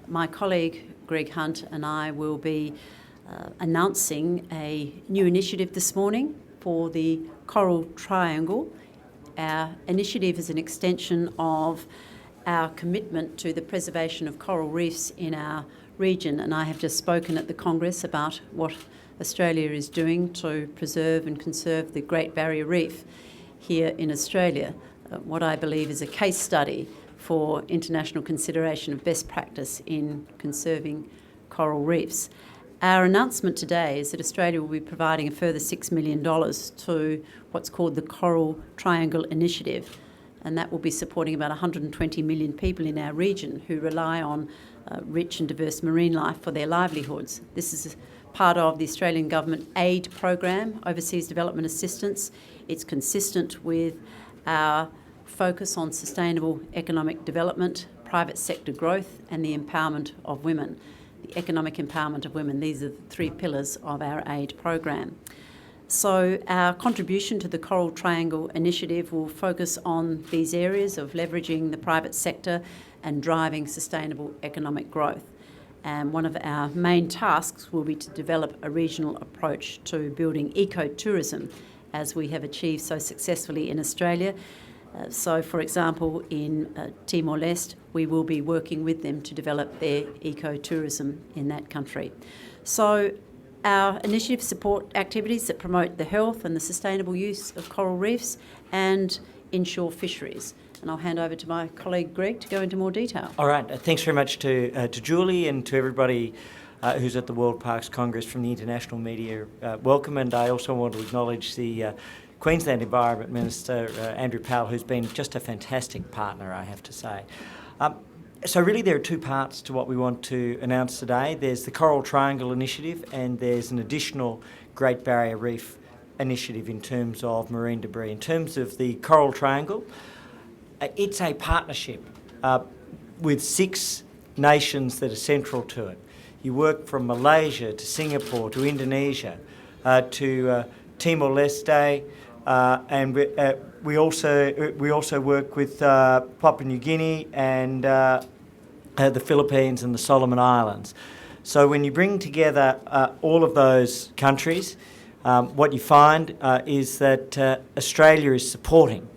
My colleague Greg Hunt and I will be announcing a new initiative this morning for the Coral Triangle. Our initiative is an extension of our commitment to the preservation of coral reefs in our region, and I have just spoken at the Congress about what Australia is doing to preserve and conserve the Great Barrier Reef here in Australia, what I believe is a case study for international consideration of best practice in conserving coral reefs. Our announcement today is that Australia will be providing a further $6 million to what's called the Coral Triangle Initiative, and that will be supporting about 120 million people in our region who rely on rich and diverse marine life for their livelihoods. This is part of the Australian Government aid program, Overseas Development Assistance. It's consistent with our focus on sustainable economic development, private sector growth, and the empowerment of women. The economic empowerment of women, these are the three pillars of our aid program. So our contribution to the Coral Triangle Initiative will focus on these areas of leveraging the private sector and driving sustainable economic growth. And one of our main tasks will be to develop a regional approach to building ecotourism, as we have achieved so successfully in Australia. So, for example, in Timor-Leste, we will be working with them to develop their ecotourism in that country. So our initiatives support activities that promote the health and the sustainable use of coral reefs and inshore fisheries. And I'll hand over to my colleague Greg to go into more detail. All right. Thanks very much to Julie and to everybody who's at the World Parks Congress from the international media. Welcome. And I also want to acknowledge the Queensland Environment Minister, Andrew Powell, who's been just a fantastic partner, I have to say. So really there are two parts to what we want to announce today. There's the Coral Triangle Initiative and there's an additional Great Barrier Reef initiative in terms of marine debris. In terms of the Coral Triangle, it's a partnership with 6 nations that are central to it. You work from Malaysia to Singapore to Indonesia to Timor-Leste, and we also work with Papua New Guinea and the Philippines and the Solomon Islands. So when you bring together all of those countries, what you find is that Australia is supporting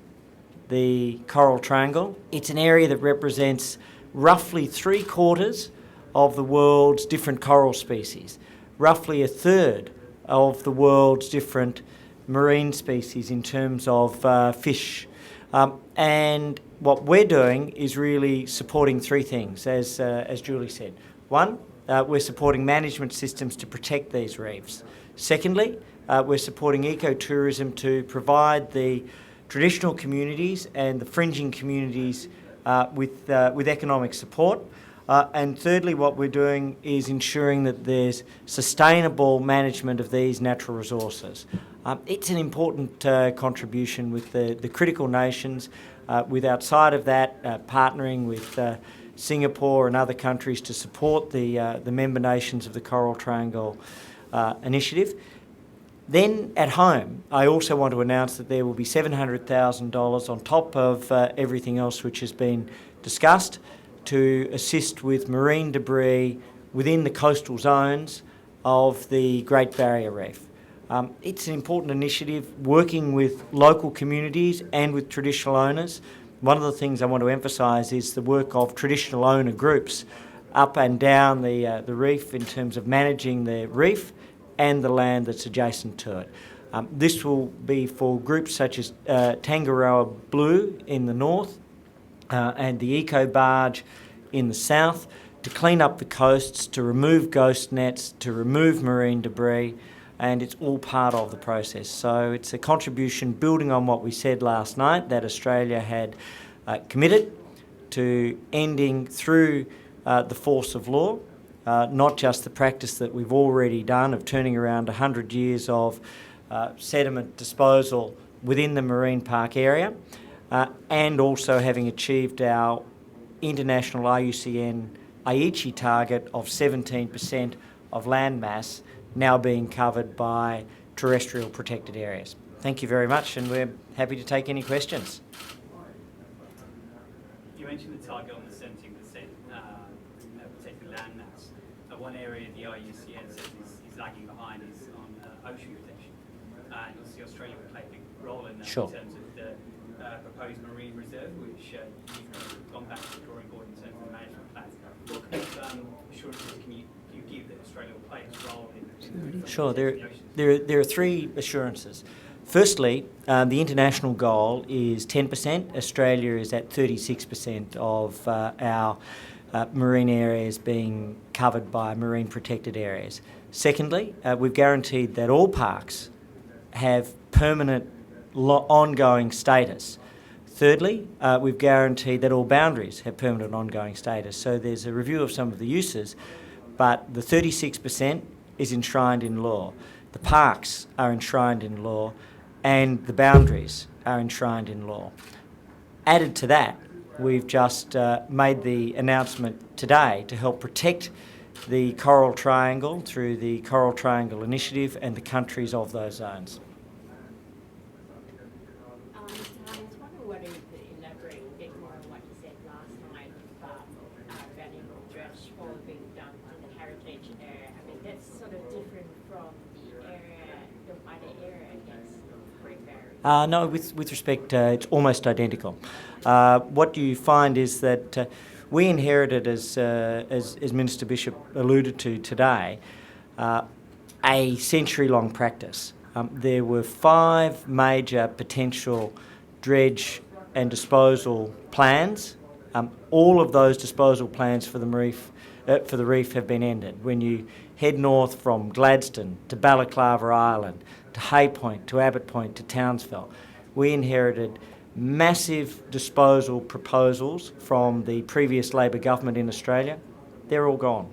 the Coral Triangle. It's an area that represents roughly 3/4 of the world's different coral species, roughly 1/3 of the world's different marine species in terms of fish. And what we're doing is really supporting 3 things, as Julie said. One, we're supporting management systems to protect these reefs. Secondly, we're supporting ecotourism to provide the traditional communities and the fringing communities with economic support. And thirdly, what we're doing is ensuring that there's sustainable management of these natural resources. It's an important contribution with the critical nations, with outside of that partnering with Singapore and other countries to support the member nations of the Coral Triangle Initiative. Then at home, I also want to announce that there will be $700,000 on top of everything else which has been discussed to assist with marine debris within the coastal zones of the Great Barrier Reef. It's an important initiative working with local communities and with traditional owners. One of the things I want to emphasise is the work of traditional owner groups up and down the reef in terms of managing the reef and the land that's adjacent to it. This will be for groups such as Tangaroa Blue in the north and the Eco Barge in the south to clean up the coasts, to remove ghost nets, to remove marine debris, and it's all part of the process. So it's a contribution building on what we said last night, that Australia had committed to ending through the force of law, not just the practice that we've already done of turning around 100 years of sediment disposal within the marine park area, and also having achieved our international IUCN Aichi target of 17% of land mass now being covered by terrestrial protected areas. Thank you very much, and we're happy to take any questions. You mentioned the target on the 17% protected one area the IUCN says is lagging behind is on ocean protection. And obviously Australia will play a big role in that Sure. in terms of the proposed marine reserve, which you've gone back to the drawing board in terms of the management plans. What kind of assurances can you give that Australia will play its role in Sure, the oceans? there are three assurances. Firstly, the international goal is 10%. Australia is at 36% of our marine areas being covered by marine protected areas. Secondly, we've guaranteed that all parks have permanent ongoing status. Thirdly, we've guaranteed that all boundaries have permanent ongoing status. So there's a review of some of the uses, but the 36% is enshrined in law. The parks are enshrined in law, and the boundaries are enshrined in law. Added to that, we've just made the announcement today to help protect the Coral Triangle through the Coral Triangle Initiative and the countries of those zones. Mr. Hunt, I was wondering whether you could elaborate a bit more on what you said last night about banning dredge for being done in the heritage area. I mean, that's sort of different from the wider area against Great Barrier. No, with respect, it's almost identical. What you find is that we inherited, as Minister Bishop alluded to today, a century-long practice. There were 5 major potential dredge and disposal plans. All of those disposal plans for the reef have been ended. When you head north from Gladstone to Balaclava Island, to Hay Point, to Abbott Point, to Townsville, we inherited massive disposal proposals from the previous Labor government in Australia. They're all gone.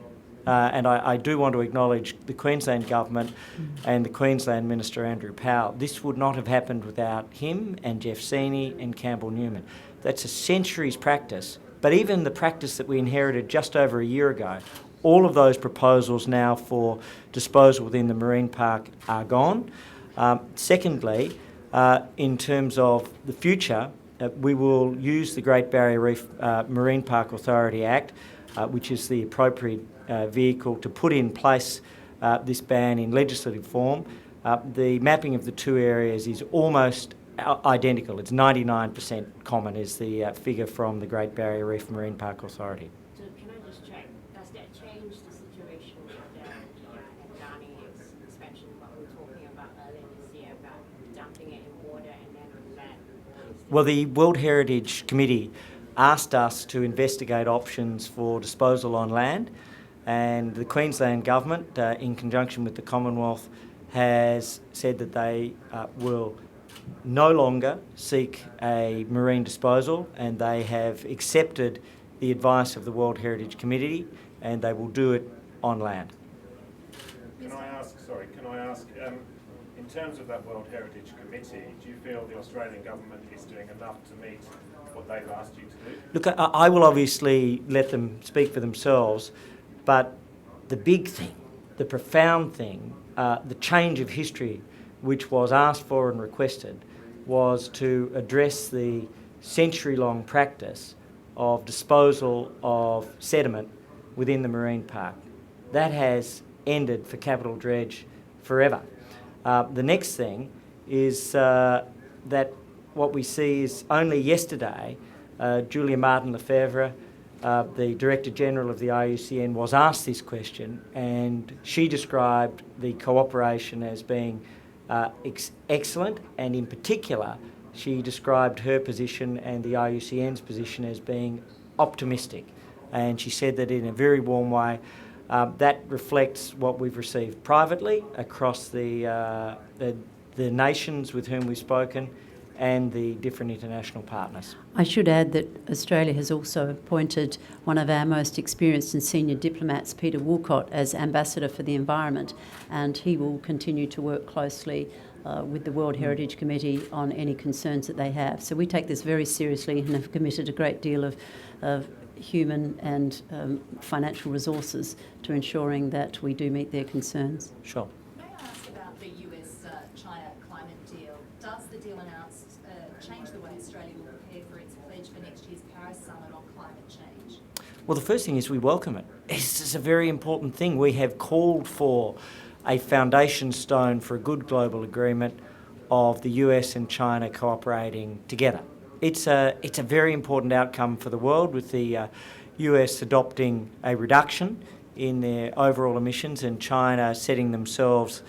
And I do want to acknowledge the Queensland government and the Queensland Minister Andrew Powell. This would not have happened without him and Jeff Seeney and Campbell Newman. That's a century's practice. But even the practice that we inherited just over a year ago, all of those proposals now for disposal within the marine park are gone. Secondly, in terms of the future, we will use the Great Barrier Reef Marine Park Authority Act, which is the appropriate vehicle to put in place this ban in legislative form. The mapping of the two areas is almost identical. It's 99% common is the figure from the Great Barrier Reef Marine Park Authority. So can I just check, does that change the situation with the Adani expansion, what we were talking about earlier this year, about dumping it in water and then on land? Well, the World Heritage Committee asked us to investigate options for disposal on land, and the Queensland Government, in conjunction with the Commonwealth, has said that they will no longer seek a marine disposal, and they have accepted the advice of the World Heritage Committee, and they will do it on land. Can I ask, in terms of that World Heritage Committee, do you feel the Australian government is doing enough to meet what they've asked you to do? Look, I will obviously let them speak for themselves, but the big thing, the profound thing, the change of history which was asked for and requested was to address the century-long practice of disposal of sediment within the marine park. That has ended for capital dredge forever. The next thing is that what we see is only yesterday, Julia Martin-Lefebvre, the Director General of the IUCN, was asked this question, and she described the cooperation as being excellent, and in particular she described her position and the IUCN's position as being optimistic, and she said that in a very warm way. That reflects what we've received privately across the nations with whom we've spoken and the different international partners. I should add that Australia has also appointed one of our most experienced and senior diplomats, Peter Woolcott, as Ambassador for the Environment, and he will continue to work closely with the World Heritage Committee on any concerns that they have. So we take this very seriously and have committed a great deal of human and financial resources to ensuring that we do meet their concerns. Sure. May I ask about the US-China climate deal? Does the deal announced change the way Australia will prepare for its pledge for next year's Paris Summit on climate change? Well, the first thing is we welcome it. this is a very important thing. We have called for a foundation stone for a good global agreement of the US and China cooperating together. It's a very important outcome for the world, with the US adopting a reduction in their overall emissions and China setting themselves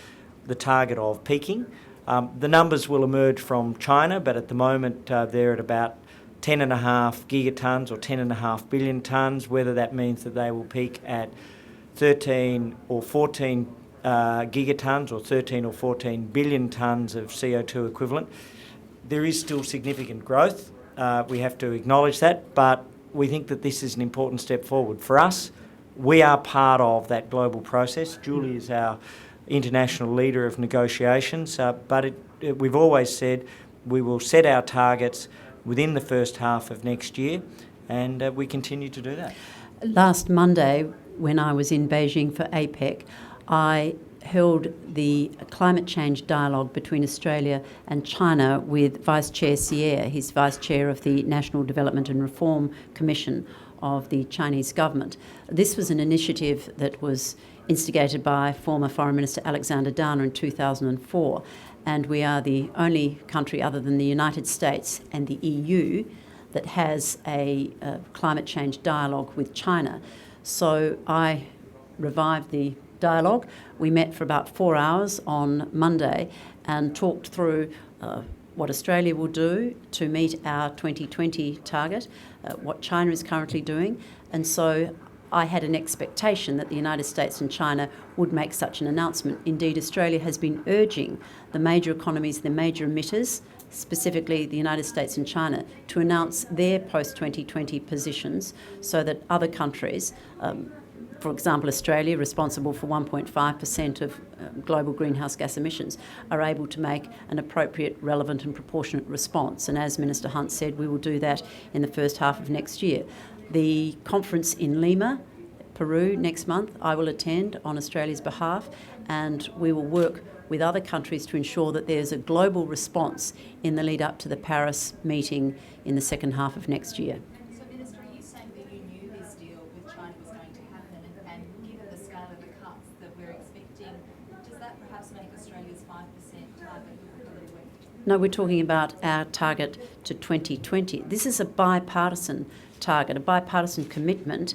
the target of peaking. The numbers will emerge from China, but at the moment they're at about 10.5 gigatons or 10.5 billion tonnes, whether that means that they will peak at 13 or 14 gigatons or 13 or 14 billion tonnes of CO2 equivalent. There is still significant growth. We have to acknowledge that, but we think that this is an important step forward. For us, we are part of that global process. Julie is our international leader of negotiations, but we've always said we will set our targets within the first half of next year, and we continue to do that. Last Monday, when I was in Beijing for APEC, I held the climate change dialogue between Australia and China with Vice Chair Xie. He's Vice Chair of the National Development and Reform Commission of the Chinese government. This was an initiative that was instigated by former Foreign Minister Alexander Downer in 2004, and we are the only country other than the United States and the EU that has a climate change dialogue with China. So I revived the dialogue. We met for about 4 hours on Monday and talked through what Australia will do to meet our 2020 target, what China is currently doing. And so I had an expectation that the United States and China would make such an announcement. Indeed, Australia has been urging the major economies, the major emitters, specifically the United States and China, to announce their post-2020 positions so that other countries, for example, Australia, responsible for 1.5% of global greenhouse gas emissions, are able to make an appropriate, relevant and proportionate response. And as Minister Hunt said, we will do that in the first half of next year. The conference in Lima, Peru, next month, I will attend on Australia's behalf, and we will work with other countries to ensure that there's a global response in the lead up to the Paris meeting in the second half of next year. So, Minister, are you saying that you knew this deal with China was going to happen, and given the scale of the cuts that we're expecting, does that perhaps make Australia's 5% target look a little weak? No, we're talking about our target to 2020. This is a bipartisan target, a bipartisan commitment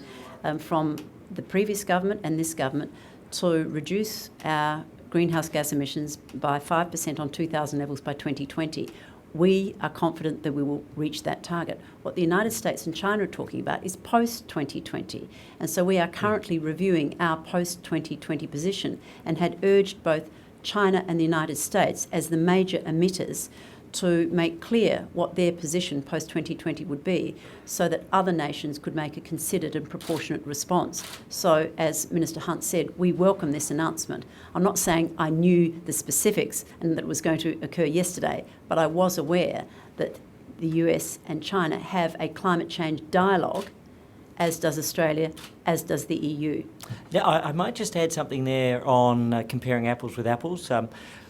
from the previous government and this government to reduce our greenhouse gas emissions by 5% on 2000 levels by 2020. We are confident that we will reach that target. What the United States and China are talking about is post-2020. And so we are currently reviewing our post-2020 position and had urged both China and the United States as the major emitters to make clear what their position post-2020 would be so that other nations could make a considered and proportionate response. So, as Minister Hunt said, we welcome this announcement. I'm not saying I knew the specifics and that it was going to occur yesterday, but I was aware that the US and China have a climate change dialogue, as does Australia, as does the EU. Yeah, I might just add something there on comparing apples with apples.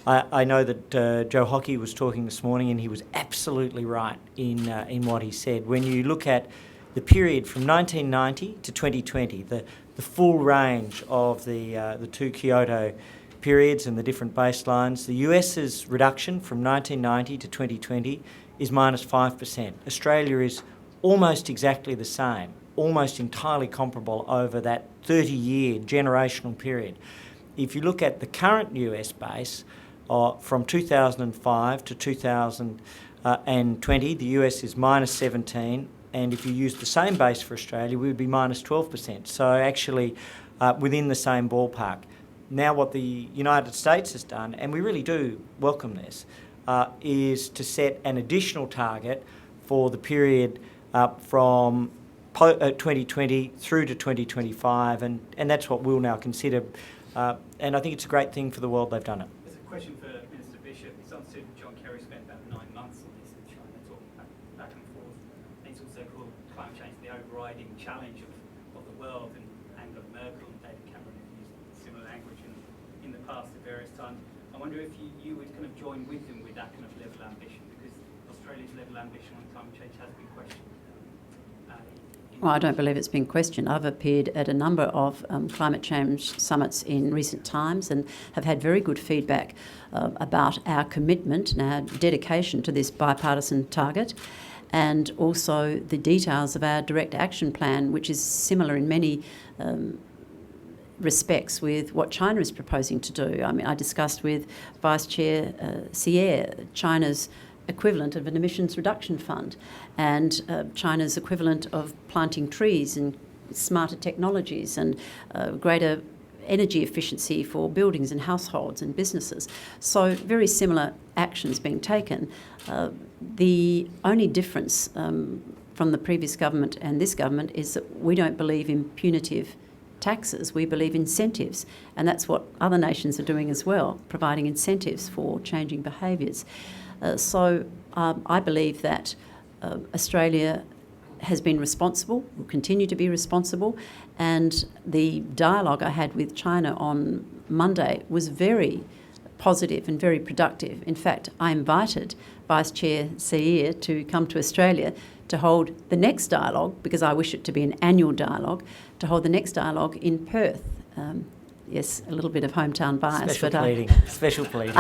I know that Joe Hockey was talking this morning, and he was absolutely right in what he said. When you look at the period from 1990 to 2020, the full range of the two Kyoto periods and the different baselines, the US's reduction from 1990 to 2020 is minus 5%. Australia is almost exactly the same, almost entirely comparable over that 30-year generational period. If you look at the current US base, from 2005 to 2020, the US is minus 17, and if you use the same base for Australia, we would be minus 12%. So actually within the same ballpark. Now what the United States has done, and we really do welcome this, is to set an additional target for the period from 2020 through to 2025, and that's what we'll now consider. And I think it's a great thing for the world they've done it. Question for Minister Bishop. It's understood John Kerry spent about 9 months on this in China, talking back and forth. And he's also called climate change the overriding challenge of the world, and Angela Merkel and David Cameron have used similar language in the past at various times. I wonder if you would kind of join with them with that kind of level of ambition, because Australia's level of ambition on climate change has been questioned in Well, I don't believe it's been questioned. I've appeared at a number of climate change summits in recent times and have had very good feedback about our commitment and our dedication to this bipartisan target, and also the details of our direct action plan, which is similar in many respects with what China is proposing to do. I mean, I discussed with Vice Chair Sier China's equivalent of an emissions reduction fund and China's equivalent of planting trees and smarter technologies and greater energy efficiency for buildings and households and businesses. So very similar actions being taken. The only difference from the previous government and this government is that we don't believe in punitive taxes, we believe incentives, and that's what other nations are doing as well, providing incentives for changing behaviours. So I believe that Australia has been responsible, will continue to be responsible, and the dialogue I had with China on Monday was very positive and very productive. In fact, I invited Vice Chair Seir to come to Australia to hold the next dialogue, because I wish it to be an annual dialogue, to hold the next dialogue in Perth. Yes, a little bit of hometown bias. Special pleading.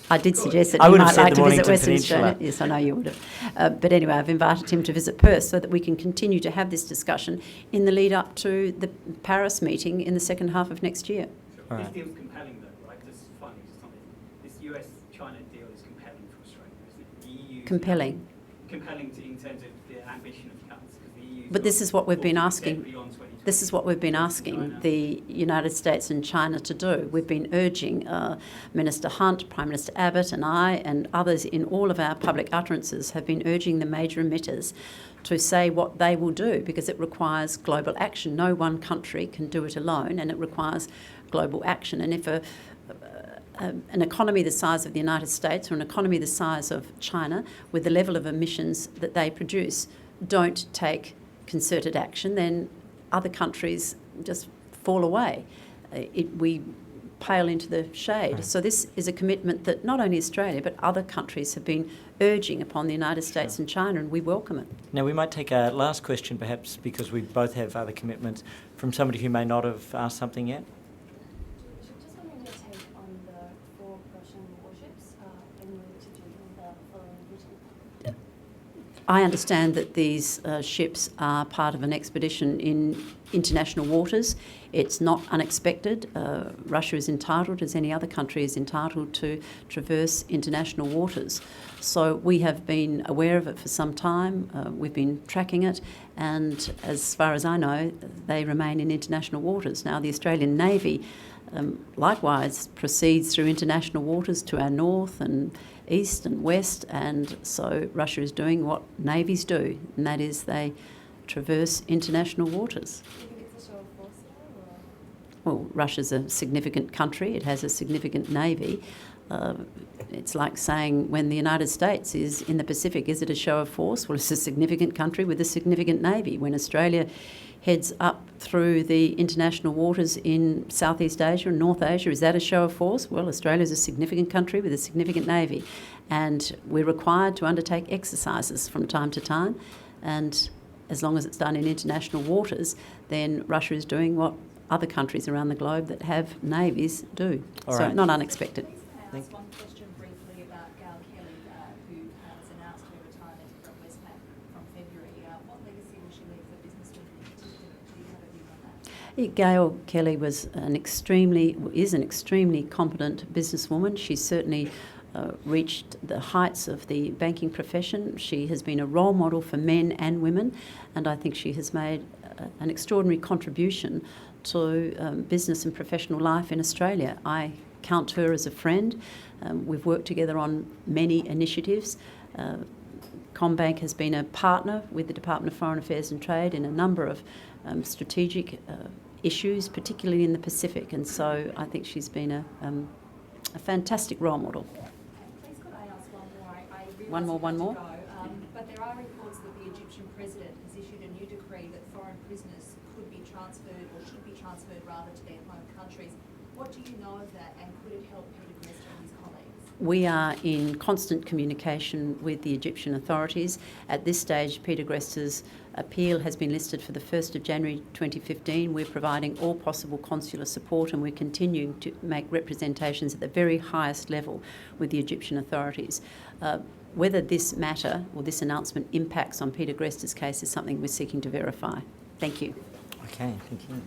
I did suggest that I he would have might said like the to visit Mornington Western Peninsula. Australia. Yes, I know you would have. But anyway, I've invited him to visit Perth so that we can continue to have this discussion in the lead up to the Paris meeting in the second half of next year. All This right. deal's compelling though, right? Just finally, just something. This US-China deal is compelling for Australia, isn't it? The EU Compelling. Compelling in terms of the ambition of cuts, because the EU. But this is what we've been asking. This is what we've been asking the United States and China to do. We've been urging Minister Hunt, Prime Minister Abbott and I and others in all of our public utterances have been urging the major emitters to say what they will do, because it requires global action. No one country can do it alone, and it requires global action. And if an economy the size of the United States or an economy the size of China, with the level of emissions that they produce, don't take concerted action, then other countries just fall away. We pale into the shade. Right. So this is a commitment that not only Australia but other countries have been urging upon the United States and China, and we welcome it. Now, we might take a last question, perhaps, because we both have other commitments, from somebody who may not have asked something yet. Just wanting your take on the 4 Russian warships and what to do in the following meeting. I understand that these ships are part of an expedition in international waters. It's not unexpected. Russia is entitled, as any other country is entitled, to traverse international waters. So we have been aware of it for some time. We've been tracking it, and as far as I know, they remain in international waters. Now, the Australian Navy likewise proceeds through international waters to our north and east and west, and so Russia is doing what navies do, and that is they traverse international waters. Do you think it's a show of force there, or? Well, Russia's a significant country. It has a significant navy. It's like saying when the United States is in the Pacific, is it a show of force? Well, it's a significant country with a significant navy. When Australia heads up through the international waters in Southeast Asia and North Asia, is that a show of force? Well, Australia's a significant country with a significant navy, and we're required to undertake exercises from time to time, and as long as it's done in international waters, then Russia is doing what other countries around the globe that have navies do. All So right. not unexpected. Can I ask one question briefly about Gail Kelly, who has announced her retirement from Westpac from February. What legacy will she leave for businesswomen in particular? Do you have a view on that? Gail Kelly is an extremely competent businesswoman. She's certainly reached the heights of the banking profession. She has been a role model for men and women, and I think she has made an extraordinary contribution to business and professional life in Australia. I count her as a friend. We've worked together on many initiatives. CommBank has been a partner with the Department of Foreign Affairs and Trade in a number of strategic issues, particularly in the Pacific, and so I think she's been a fantastic role model. Please could I ask one more? I realise One more, you have one to more. go, but there are reports that the Egyptian president has issued a new decree that foreign prisoners could be transferred or should be transferred rather to their home countries. What do you know of that, and could it help Peter Grester and his colleagues? We are in constant communication with the Egyptian authorities. At this stage, Peter Gresta's appeal has been listed for the 1st of January 2015. We're providing all possible consular support, and we're continuing to make representations at the very highest level with the Egyptian authorities. Whether this matter or this announcement impacts on Peter Gresta's case is something we're seeking to verify. Thank you. Okay, thank you.